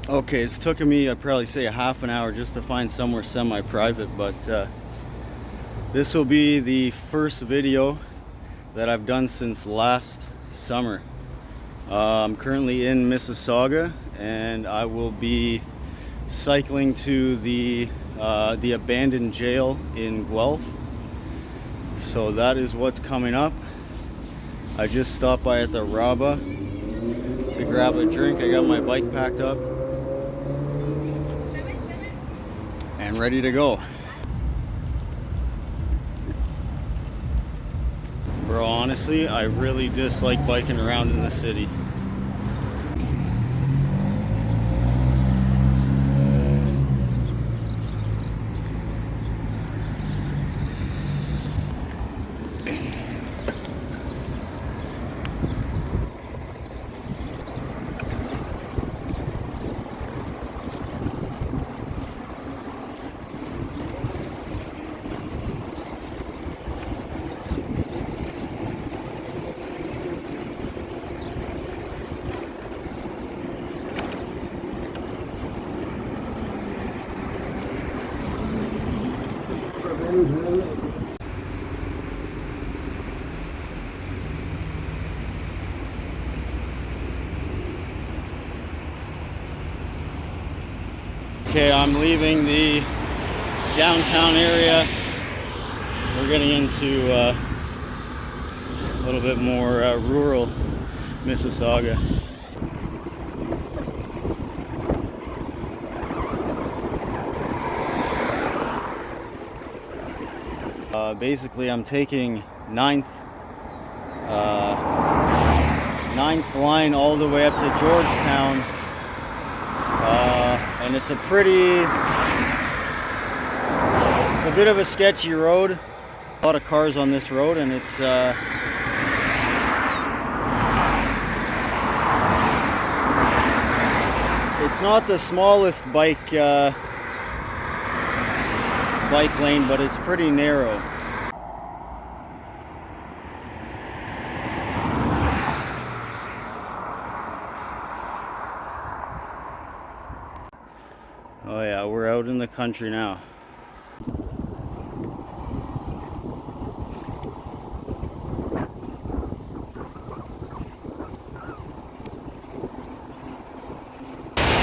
Okay, it's taken me, I'd probably say, a half an hour just to find somewhere semi-private, but this will be the first video that I've done since last summer. I'm currently in Mississauga, and I will be cycling to the abandoned jail in Guelph. So that is what's coming up. I just stopped by at the Rabba to grab a drink. I got my bike packed up and ready to go. Bro, honestly, I really dislike biking around in the city. Okay, I'm leaving the downtown area. We're getting into a little bit more rural Mississauga. Basically, I'm taking 9th line all the way up to Georgetown. And it's a bit of a sketchy road. A lot of cars on this road, and it's not the smallest bike lane, but it's pretty narrow. Oh yeah, we're out in the country now.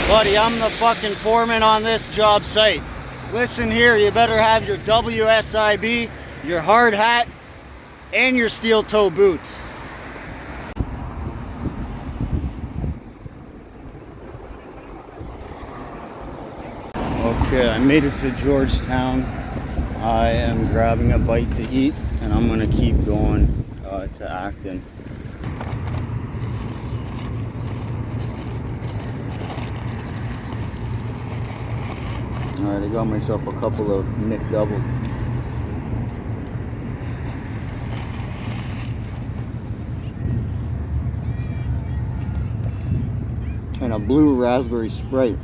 Buddy, I'm the fucking foreman on this job site. Listen here, you better have your WSIB, your hard hat, and your steel toe boots. Okay, I made it to Georgetown. I am grabbing a bite to eat, and I'm gonna keep going to Acton. Alright, I got myself a couple of McDoubles. And a blue raspberry Sprite.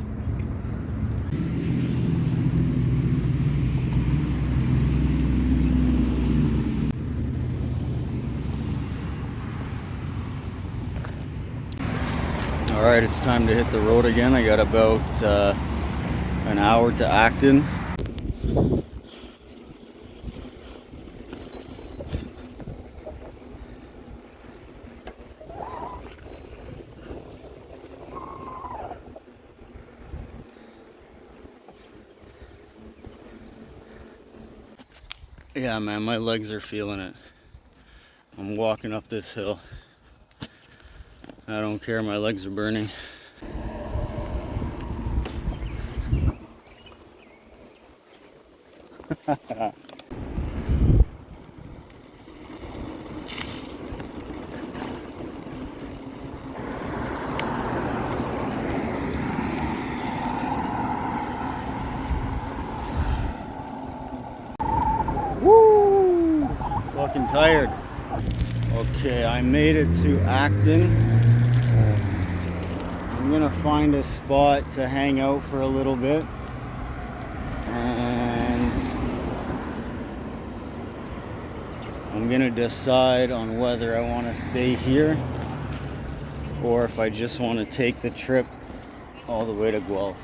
Alright, it's time to hit the road again. I got about an hour to Acton. Yeah, man, my legs are feeling it. I'm walking up this hill. I don't care, my legs are burning. Woo! Fucking tired. Okay, I made it to Acton. I'm gonna find a spot to hang out for a little bit, and I'm gonna decide on whether I want to stay here or if I just want to take the trip all the way to Guelph.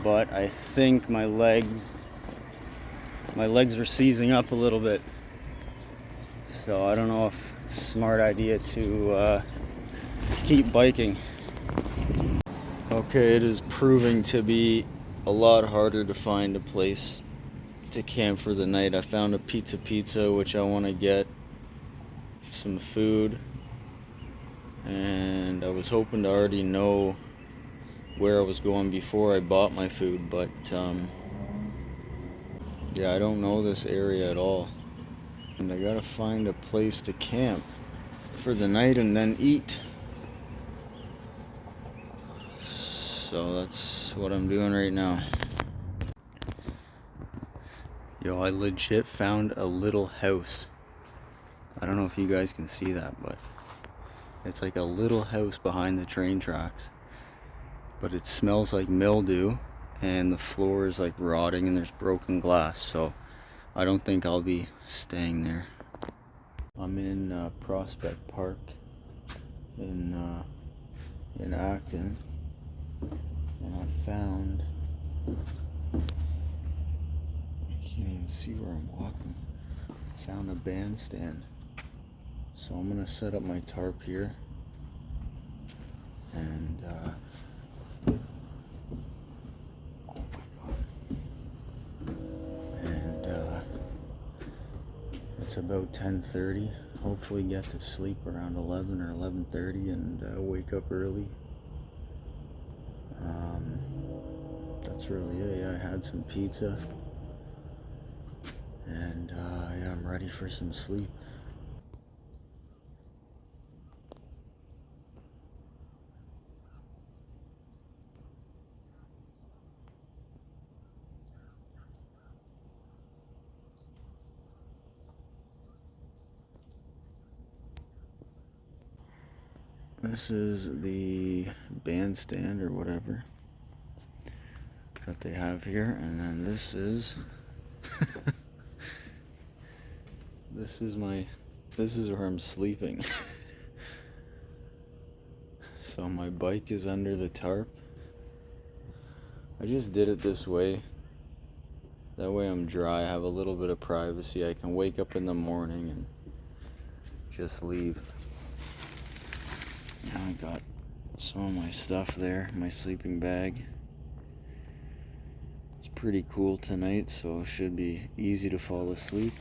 But I think my legs are seizing up a little bit. So I don't know if it's a smart idea to keep biking. Okay, it is proving to be a lot harder to find a place to camp for the night. I found a pizza, which I want to get some food, and I was hoping to already know where I was going before I bought my food, but yeah, I don't know this area at all, and I gotta find a place to camp for the night and then eat. So that's what I'm doing right now. Yo, I legit found a little house. I don't know if you guys can see that, but it's like a little house behind the train tracks. But it smells like mildew, and the floor is like rotting, and there's broken glass, so I don't think I'll be staying there. I'm in Prospect Park in Acton, and I found, I can't even see where I'm walking. I found a bandstand, so I'm gonna set up my tarp here, and it's about 10:30. Hopefully get to sleep around 11 or 11:30 and wake up early. That's really it. Yeah, I had some pizza, and yeah, I'm ready for some sleep. This is the bandstand or whatever that they have here, and then this is this is where I'm sleeping. So my bike is under the tarp. I just did it this way. That way I'm dry, I have a little bit of privacy. I can wake up in the morning and just leave. Now I got some of my stuff there, my sleeping bag. It's pretty cool tonight, so it should be easy to fall asleep.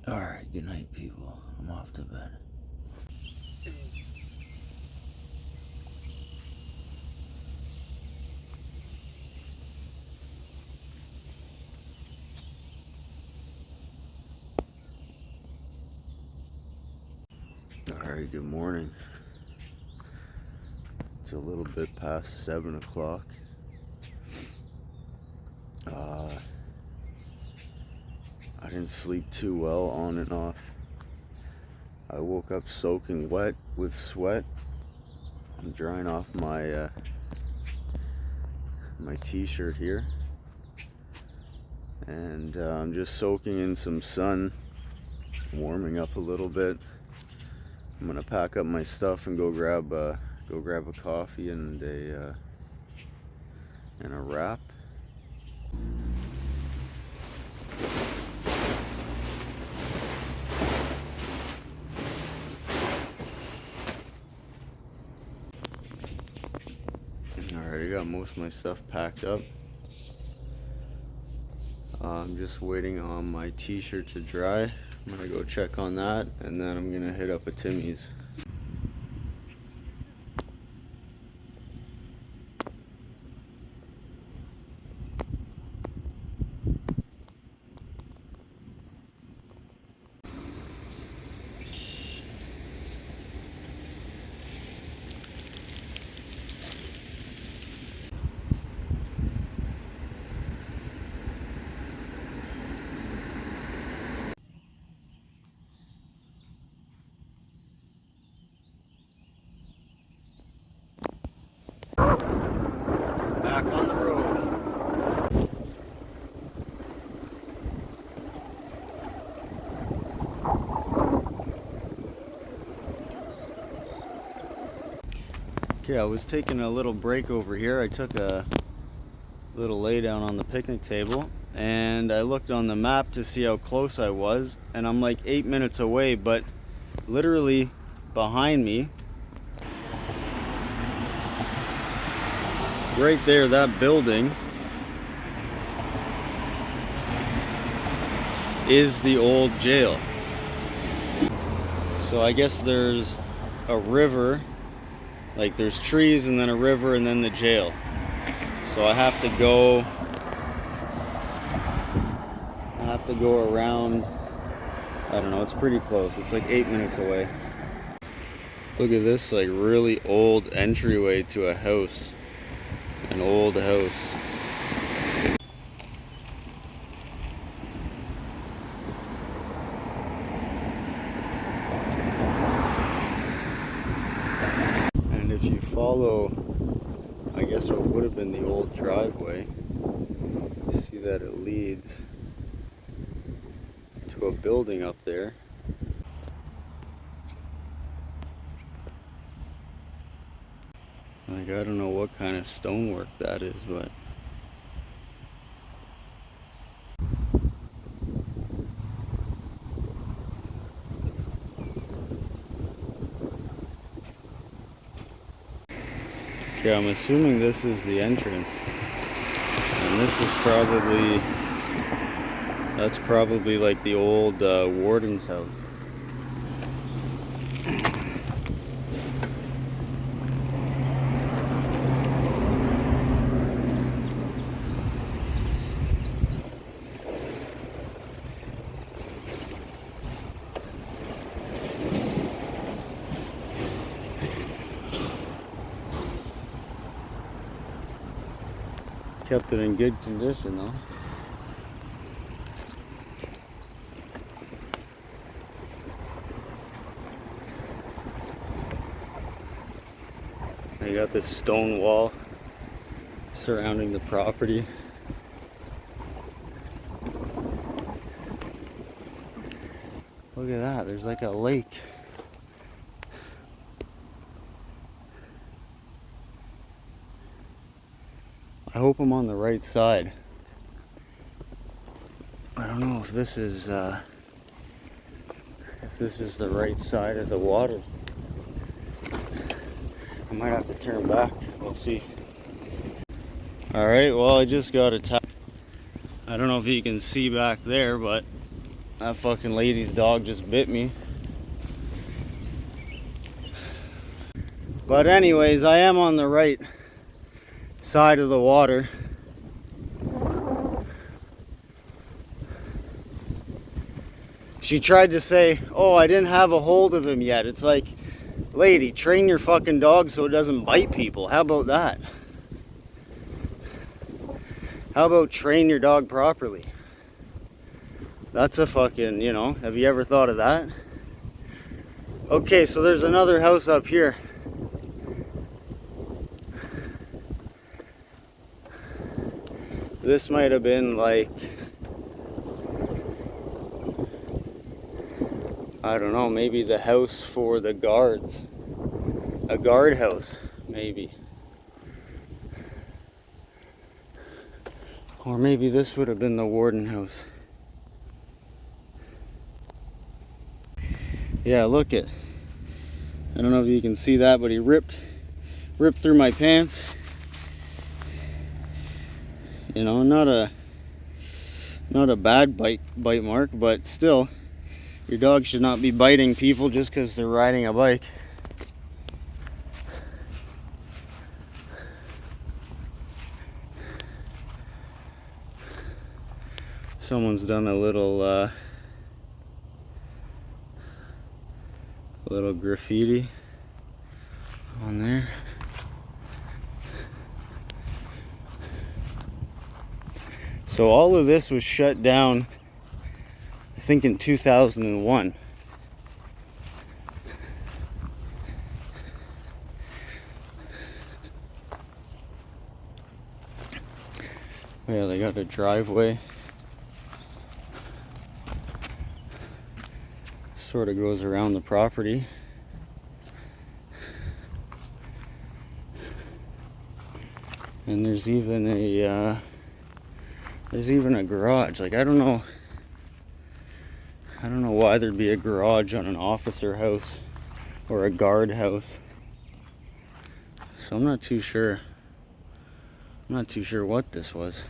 Alright, good night, people. I'm off to bed. Alright, good morning. It's a little bit past 7 o'clock. I didn't sleep too well on and off. I woke up soaking wet with sweat. I'm drying off my my t-shirt here, and I'm just soaking in some sun, warming up a little bit. I'm gonna pack up my stuff and go grab a coffee and a wrap. Alright, I got most of my stuff packed up. I'm just waiting on my t-shirt to dry. I'm gonna go check on that, and then I'm gonna hit up a Timmy's. Okay, I was taking a little break over here. I took a little lay down on the picnic table and I looked on the map to see how close I was, and I'm like 8 minutes away, but literally behind me, right there, that building is the old jail. So I guess there's a river, like there's trees and then a river and then the jail. So I have to go around, I don't know, it's pretty close. It's like 8 minutes away. Look at this, like really old entryway to a house. An old house. And if you follow, I guess what would have been the old driveway, you see that it leads to a building up there. Like, I don't know what kind of stonework that is, but okay, I'm assuming this is the entrance, and this is probably, that's probably like the old warden's house. Kept it in good condition though. You got this stone wall surrounding the property. Look at that, there's like a lake. I hope I'm on the right side. I don't know if this is the right side of the water. I might have to turn back. We'll see. Alright, well, I just got attacked. I don't know if you can see back there, but that fucking lady's dog just bit me. But anyways, I am on the right side of the water. She tried to say, oh, I didn't have a hold of him yet. It's like, lady, train your fucking dog so it doesn't bite people. How about that? How about train your dog properly? That's a fucking, you know, have you ever thought of that? Okay, so there's another house up here. This might have been like, I don't know, maybe the house for the guards. A guard house, maybe. Or maybe this would have been the warden house. Yeah, look it. I don't know if you can see that, but he ripped through my pants. You know, not a bad bite mark, but still, your dog should not be biting people just because they're riding a bike. Someone's done a little graffiti on there. So all of this was shut down, I think, in 2001. Yeah, they got a driveway. Sort of goes around the property. And there's even a garage. Like, I don't know why there'd be a garage on an officer house or a guard house. So I'm not too sure. I'm not too sure what this was.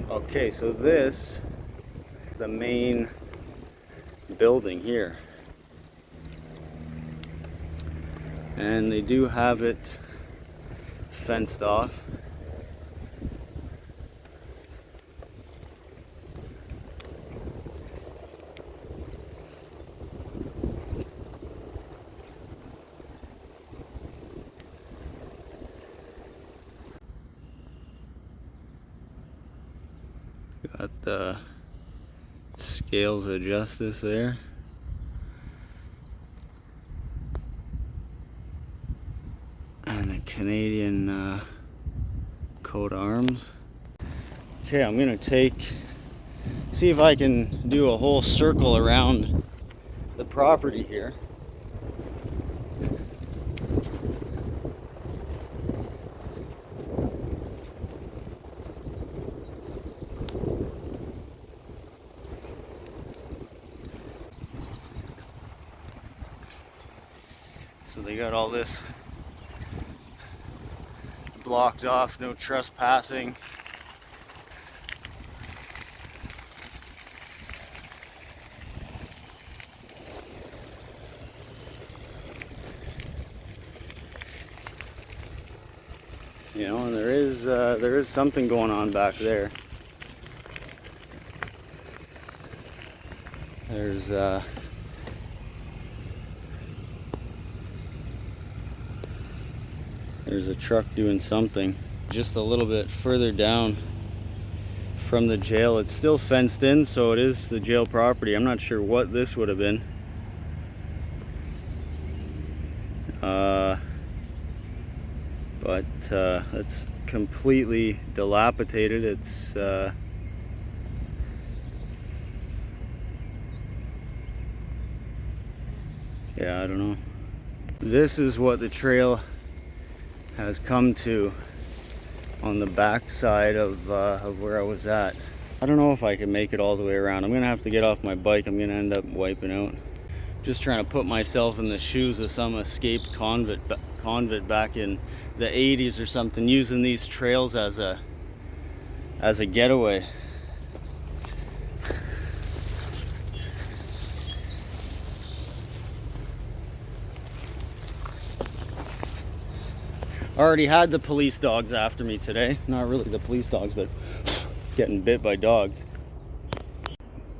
Okay, so this is the main building here. And they do have it fenced off. Got the scales of justice there. And the Canadian coat of arms. Okay, I'm gonna see if I can do a whole circle around the property here. So they got all this blocked off, no trespassing. You know, and there is something going on back there. There's a truck doing something. Just a little bit further down from the jail. It's still fenced in, so it is the jail property. I'm not sure what this would have been. But it's completely dilapidated. It's yeah, I don't know. This is what the trail has come to on the back side of where I was at. I don't know if I can make it all the way around. I'm gonna have to get off my bike. I'm gonna end up wiping out. Just trying to put myself in the shoes of some escaped convict back in the 80s or something, using these trails as a getaway. Already had the police dogs after me today. Not really the police dogs, but getting bit by dogs.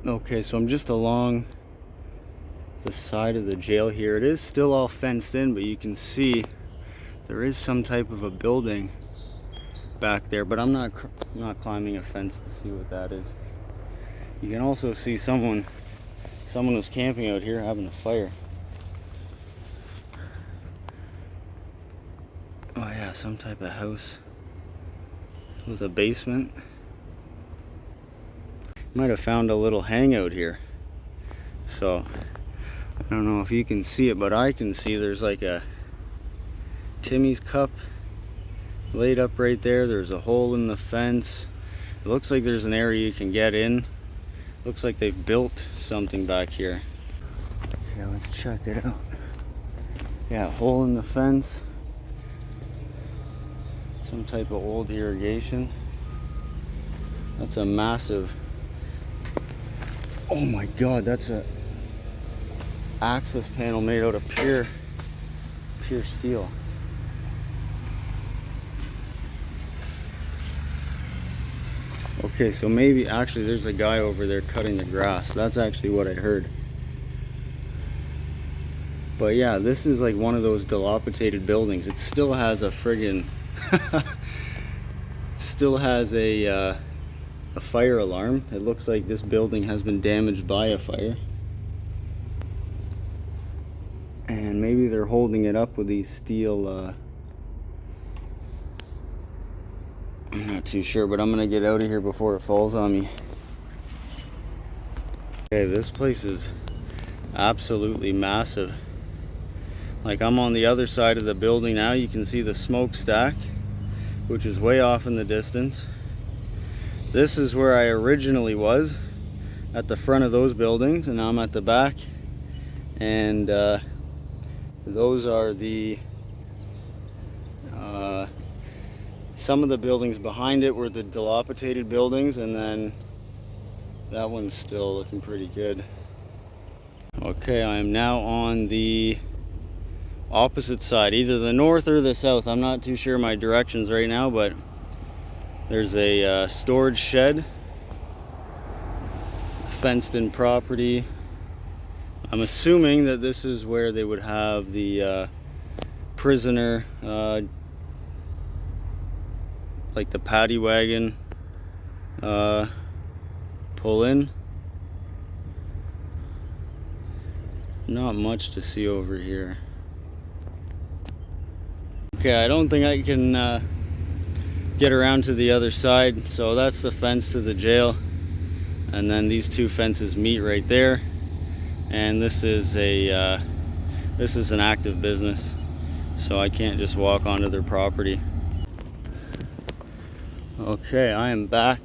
Okay, so I'm just along the side of the jail here. It is still all fenced in, but you can see there is some type of a building back there, but I'm not climbing a fence to see what that is. You can also see someone was camping out here having a fire. Oh yeah, some type of house with a basement. Might have found a little hangout here. So I don't know if you can see it, but I can see there's like a Timmy's cup laid up right there. There's a hole in the fence. It looks like there's an area you can get in. Looks like they've built something back here. Okay, let's check it out. Yeah, hole in the fence. Some type of old irrigation. That's a massive, oh my god, that's a access panel made out of pure steel. Okay, so maybe actually there's a guy over there cutting the grass. That's actually what I heard. But yeah, this is like one of those dilapidated buildings. It still has a friggin' still has a fire alarm. It looks like this building has been damaged by a fire. And maybe they're holding it up with these steel I'm not too sure, but I'm gonna get out of here before it falls on me. Okay, this place is absolutely massive. Like, I'm on the other side of the building now. You can see the smokestack, which is way off in the distance. This is where I originally was, at the front of those buildings, and now I'm at the back. And those are the some of the buildings behind it were the dilapidated buildings, and then that one's still looking pretty good. Okay, I am now on the opposite side, either the north or the south. I'm not too sure my directions right now, but there's a storage shed, fenced in property. I'm assuming that this is where they would have the prisoner, like the paddy wagon, pull in. Not much to see over here. Okay, I don't think I can get around to the other side. So that's the fence to the jail, and then these two fences meet right there. And this is an active business, so I can't just walk onto their property. Okay, I am back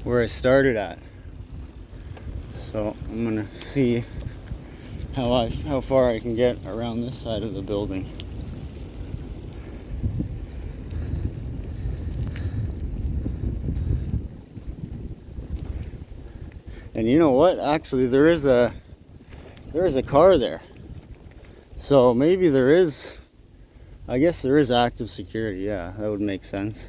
where I started at. So I'm gonna see how far I can get around this side of the building. And you know what? Actually, there is a car there. So maybe there is, I guess there is active security. Yeah, that would make sense.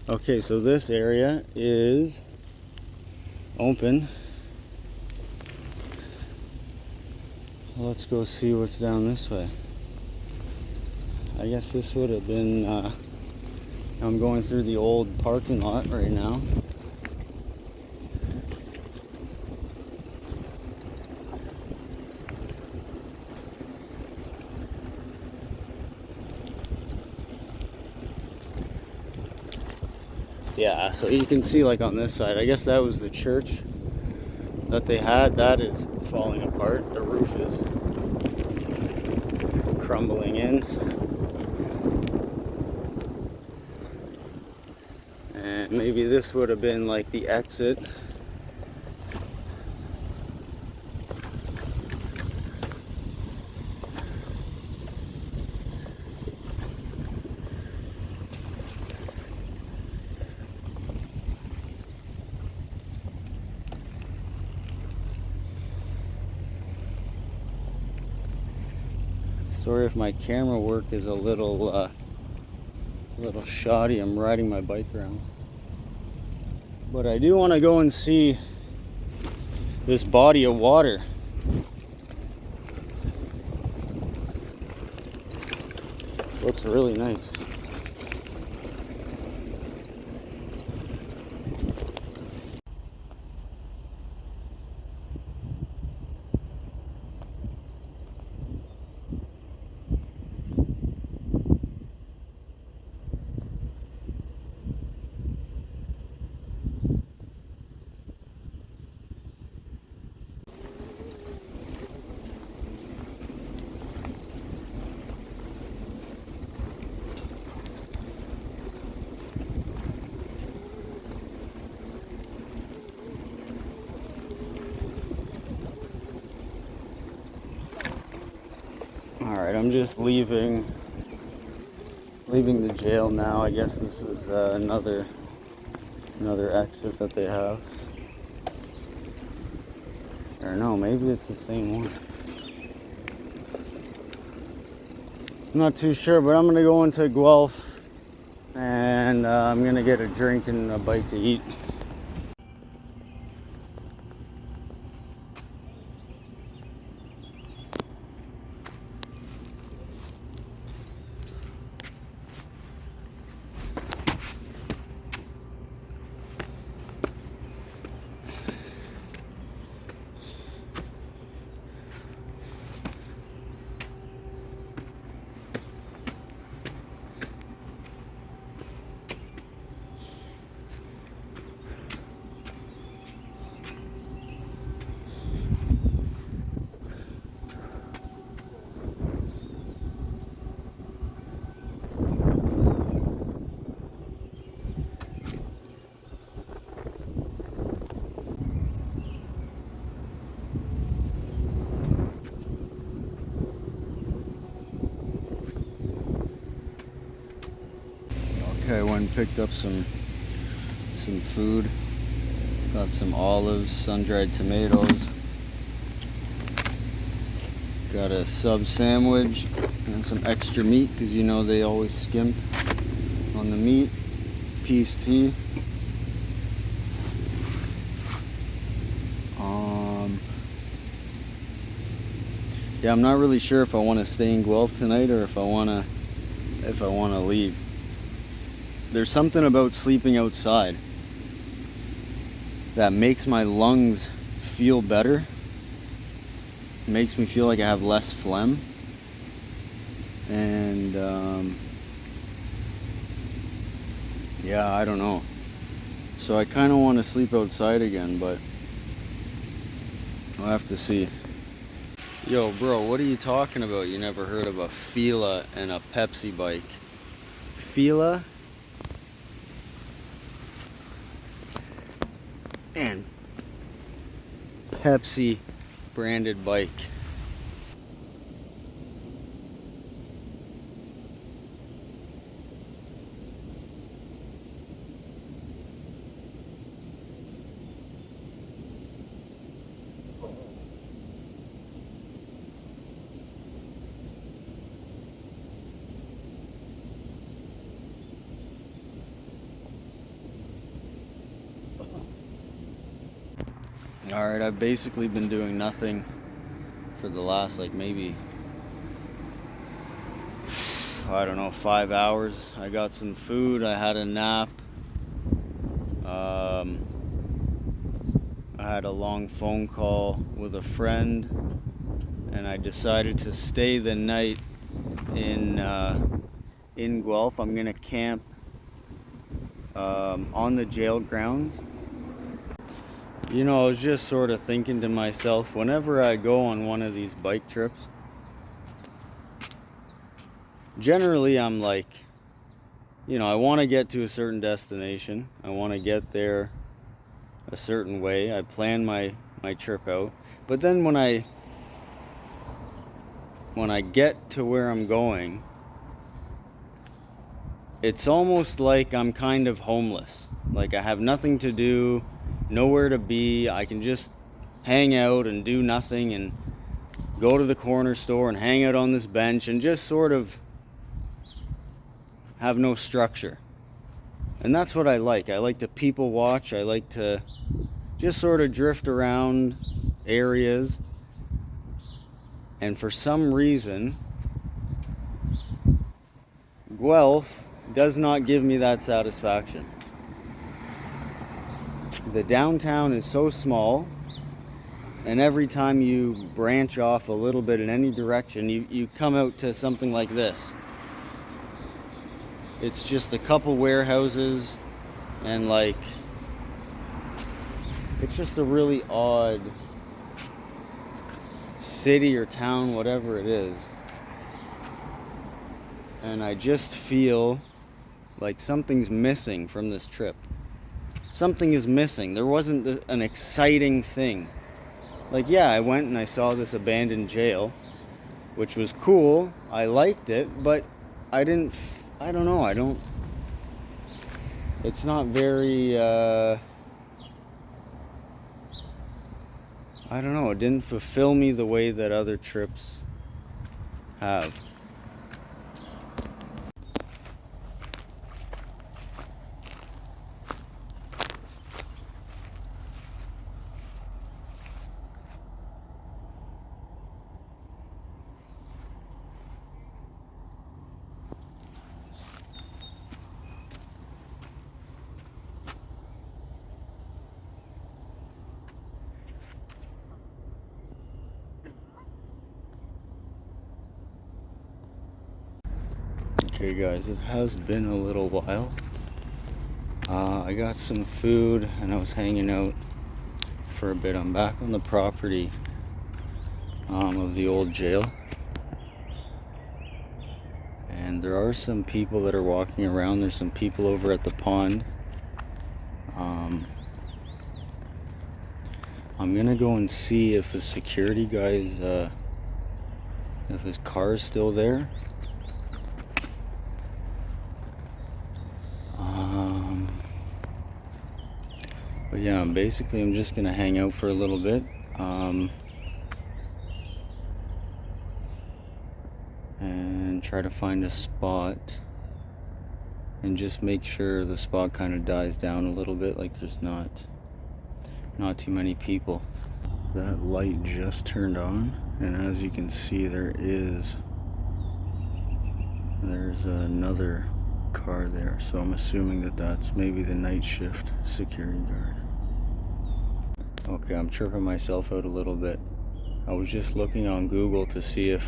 Okay, so this area is open. Let's go see what's down this way. I guess this would have been, I'm going through the old parking lot right now. Yeah, so you can see, like, on this side, I guess that was the church that they had. That is falling apart. The roof is crumbling in. And maybe this would have been like the exit. Sorry if my camera work is a little shoddy. I'm riding my bike around. But I do want to go and see this body of water. Looks really nice. Alright, I'm just leaving the jail now. I guess this is another exit that they have. Or no, maybe it's the same one. I'm not too sure, but I'm gonna go into Guelph and I'm gonna get a drink and a bite to eat. Okay, I went and picked up some food. Got some olives, sun-dried tomatoes. Got a sub sandwich and some extra meat because you know they always skimp on the meat. Peace tea. Yeah, I'm not really sure if I want to stay in Guelph tonight or if I want to leave. There's something about sleeping outside that makes my lungs feel better. It makes me feel like I have less phlegm. And yeah, I don't know. So I kind of want to sleep outside again, but I'll have to see. Yo, bro, what are you talking about? You never heard of a Fila and a Pepsi bike? Fila and Pepsi branded bike. Alright, I've basically been doing nothing for the last maybe, I don't know, 5 hours. I got some food, I had a nap. I had a long phone call with a friend, and I decided to stay the night in Guelph. I'm gonna camp on the jail grounds. You know, I was just sort of thinking to myself, whenever I go on one of these bike trips, generally I'm like, you know, I want to get to a certain destination. I want to get there a certain way. I plan my trip out. But then when I get to where I'm going, it's almost like I'm kind of homeless. Like I have nothing to do, nowhere to be. I can just hang out and do nothing and go to the corner store and hang out on this bench and just sort of have no structure. And that's what I like. I like to people watch. I like to just sort of drift around areas. And for some reason, Guelph does not give me that satisfaction. The downtown is so small, and every time you branch off a little bit in any direction, you come out to something like this. It's just a couple warehouses, and it's just a really odd city or town, whatever it is. And I just feel like something's missing from this trip. Something is missing. There wasn't an exciting thing. Like, yeah, I went and I saw this abandoned jail, which was cool. I liked it, but I don't know. It's not very, I don't know. It didn't fulfill me the way that other trips have. Okay guys, it has been a little while. I got some food and I was hanging out for a bit. I'm back on the property of the old jail, and there are some people that are walking around. There's some people over at the pond. I'm gonna go and see if the security guy's if his car is still there. But yeah, basically I'm just gonna hang out for a little bit. And try to find a spot and just make sure the spot kind of dies down a little bit, like there's not too many people. That light just turned on, and as you can see there's another car there, so I'm assuming that that's maybe the night shift security guard. Okay, I'm tripping myself out a little bit. I was just looking on Google to see if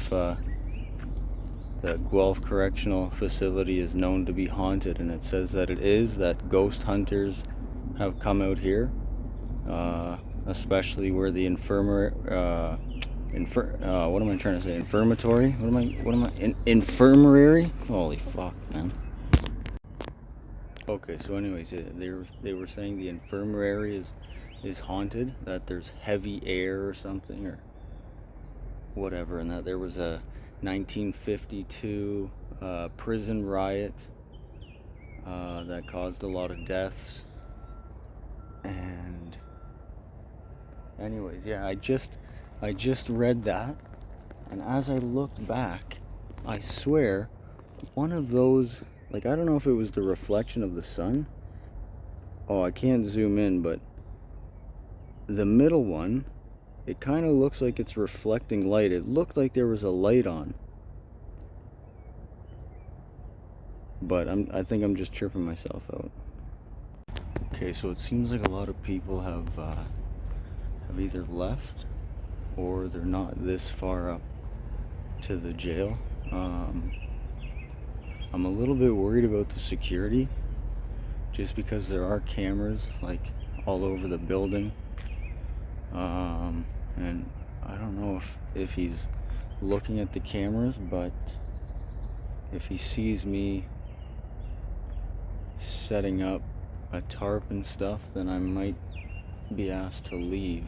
the Guelph Correctional Facility is known to be haunted, and it says that it is, that ghost hunters have come out here, especially where the infirmary, what am I trying to say? Infirmatory? Infirmary? Holy fuck, man. Okay, so anyways, they were saying the infirmary is haunted, that there's heavy air or something or whatever, and that there was a 1952 prison riot that caused a lot of deaths. And anyways, yeah, I just read that, and as I looked back, I swear one of those, like, I don't know if it was the reflection of the sun. Oh, I can't zoom in, but the middle one, it kind of looks like it's reflecting light. It looked like there was a light on, but I think I'm just tripping myself out. Okay, so it seems like a lot of people have either left or they're not this far up to the jail. I'm a little bit worried about the security, just because there are cameras like all over the building, and I don't know if he's looking at the cameras, but if he sees me setting up a tarp and stuff, then I might be asked to leave.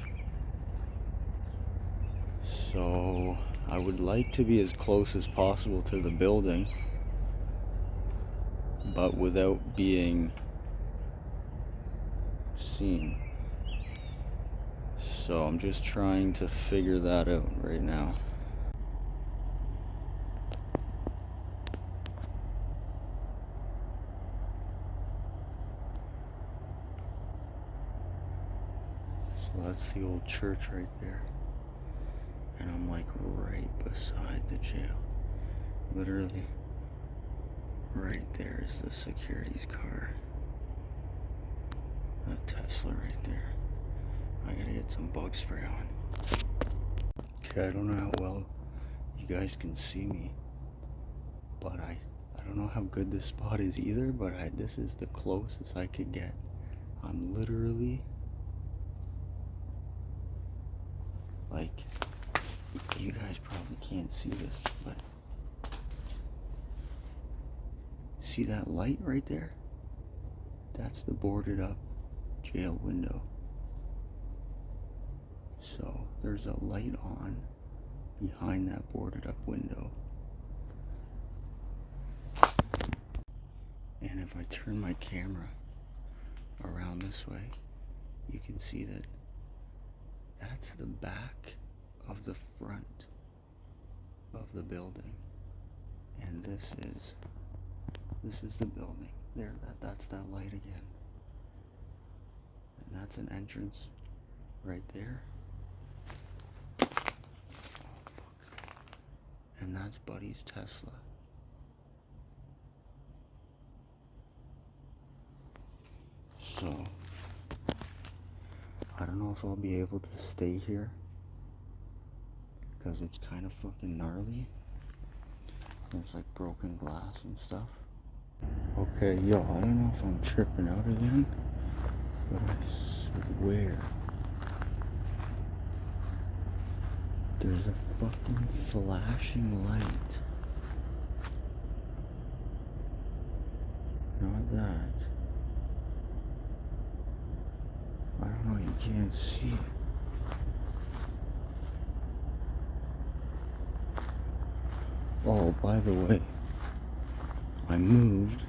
So I would like to be as close as possible to the building, but without being seen. So I'm just trying to figure that out right now. So that's the old church right there, and I'm like right beside the jail. Literally right there is the security's car. That Tesla right there. I gotta get some bug spray on. Okay, I don't know how well you guys can see me, but I don't know how good this spot is either, but this is the closest I could get. I'm literally, like, you guys probably can't see this, but see that light right there? That's the boarded up jail window. So there's a light on behind that boarded up window. And if I turn my camera around this way, you can see that that's the back of the front of the building. And this is the building. There, that's that light again. And that's an entrance right there. And that's Buddy's Tesla. So I don't know if I'll be able to stay here, because it's kind of fucking gnarly. There's like broken glass and stuff. Okay, yo, I don't know if I'm tripping out again, but I swear there's a fucking flashing light. Not that. I don't know, you can't see it. Oh, by the way, I moved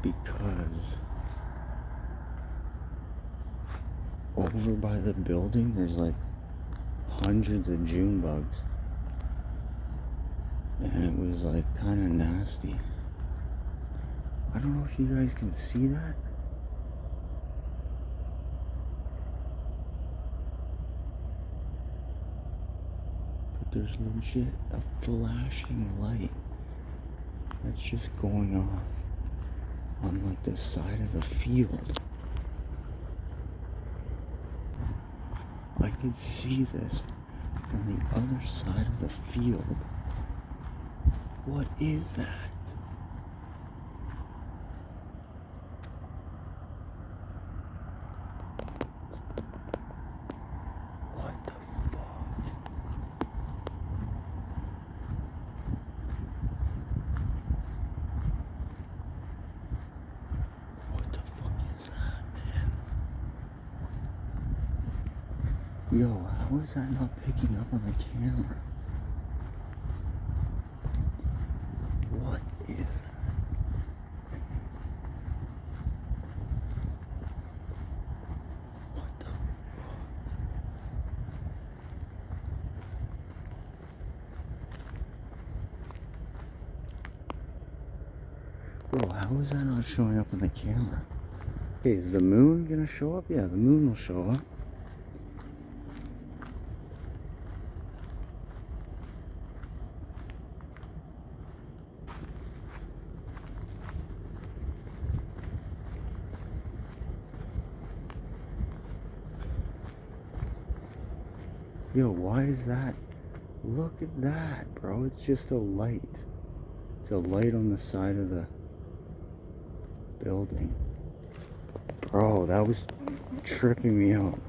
because over by the building, there's like hundreds of June bugs. And it was like kind of nasty. I don't know if you guys can see that. But there's legit a flashing light that's just going off on like the side of the field. I could see this from the other side of the field. What is that? What the fuck? What the fuck is that, man? Yo, how is that not picking up on the camera? What is that? What the fuck? Bro, how is that not showing up on the camera? Okay, is the moon gonna show up? Yeah, the moon will show up. Yo, why is that? Look at that, bro. It's just a light. It's a light on the side of the building. Bro, that was tripping me out.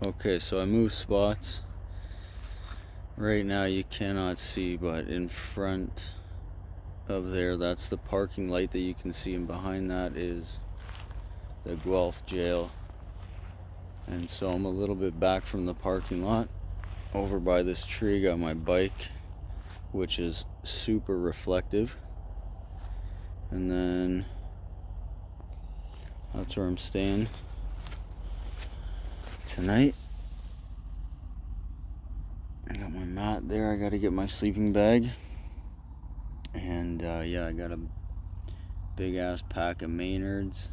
Okay, so I moved spots. Right now you cannot see, but in front of there, that's the parking light that you can see, and behind that is the Guelph jail. And so I'm a little bit back from the parking lot. Over by this tree, got my bike, which is super reflective. And then that's where I'm staying tonight. I got my mat there. I got to get my sleeping bag. And yeah, I got a big ass pack of Maynards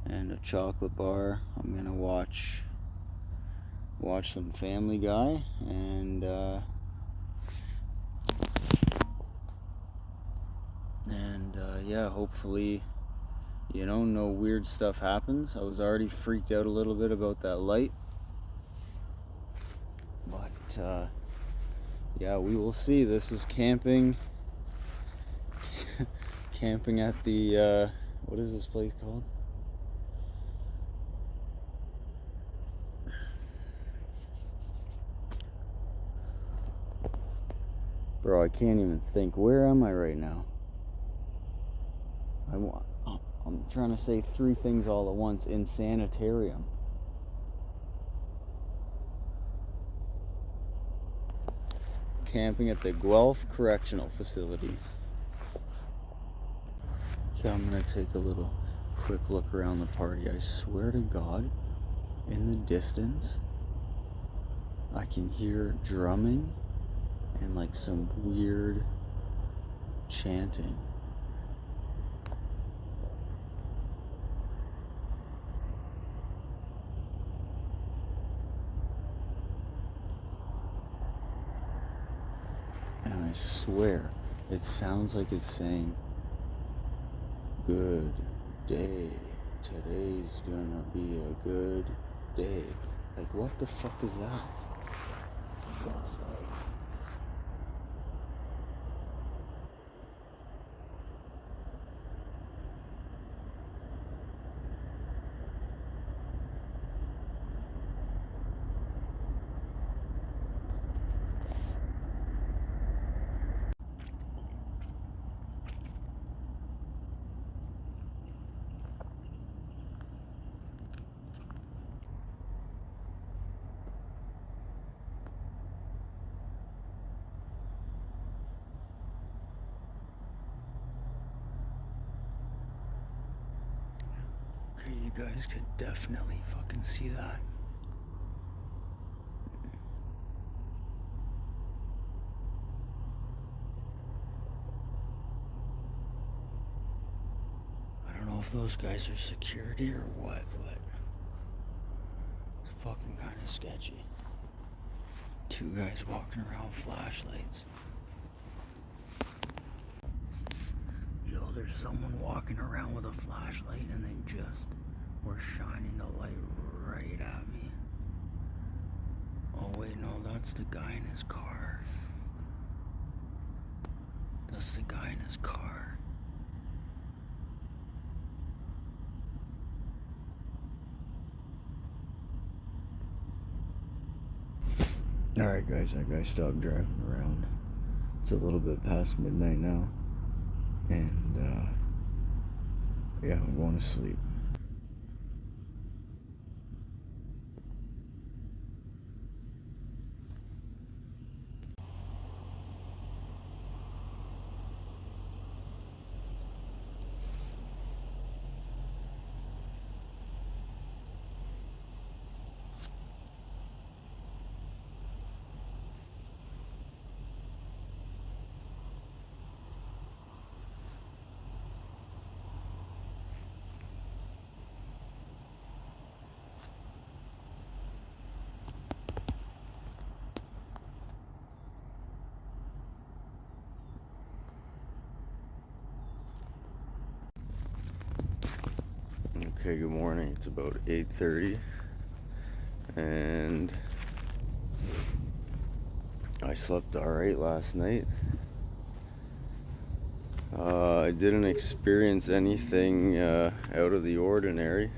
and a chocolate bar. I'm gonna watch some Family Guy, and yeah, hopefully, you know, no weird stuff happens. I was already freaked out a little bit about that light, but yeah, we will see. This is camping camping at the what is this place called? Bro, I can't even think. Where am I right now? I'm trying to say three things all at once. In sanitarium. Camping at the Guelph Correctional Facility. Okay, I'm gonna take a little quick look around the party. I swear to God, in the distance, I can hear drumming and like some weird chanting. And I swear, it sounds like it's saying, "Good day. Today's gonna be a good day." Like, what the fuck is that? Okay, you guys could definitely fucking see that. I don't know if those guys are security or what, but it's fucking kind of sketchy. Two guys walking around with flashlights. Yo, there's someone walking around with a flashlight and they just were shining the light right at me. Oh wait, no, that's the guy in his car. That's the guy in his car. Alright guys, that guy stopped driving around. It's a little bit past midnight now. And yeah, I'm going to sleep. Okay, good morning. It's about 8:30 and I slept alright last night. I didn't experience anything out of the ordinary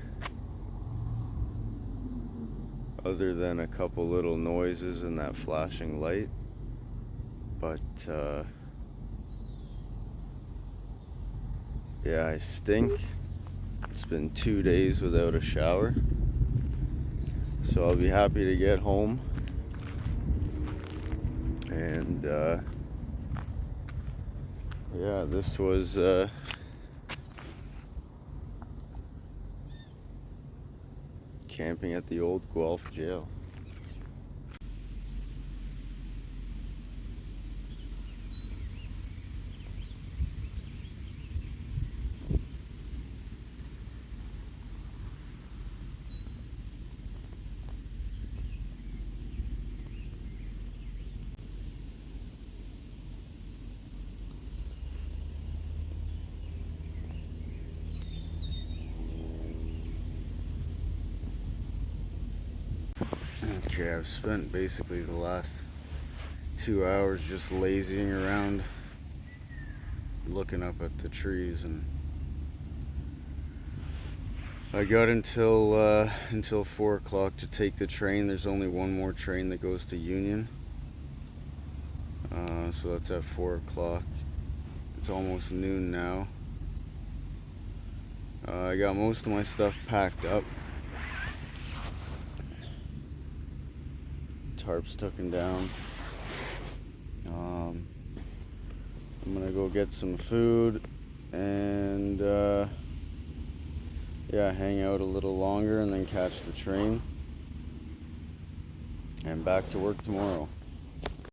other than a couple little noises and that flashing light, but yeah, I stink. It's been 2 days without a shower, so I'll be happy to get home and yeah, this was camping at the old Guelph jail. Okay, I've spent basically the last 2 hours just lazying around, looking up at the trees, and I got until 4 o'clock to take the train. There's only one more train that goes to Union, so that's at 4 o'clock. It's almost noon now. I got most of my stuff packed up. Tarp's tucking down. I'm gonna go get some food and yeah, hang out a little longer and then catch the train and back to work tomorrow.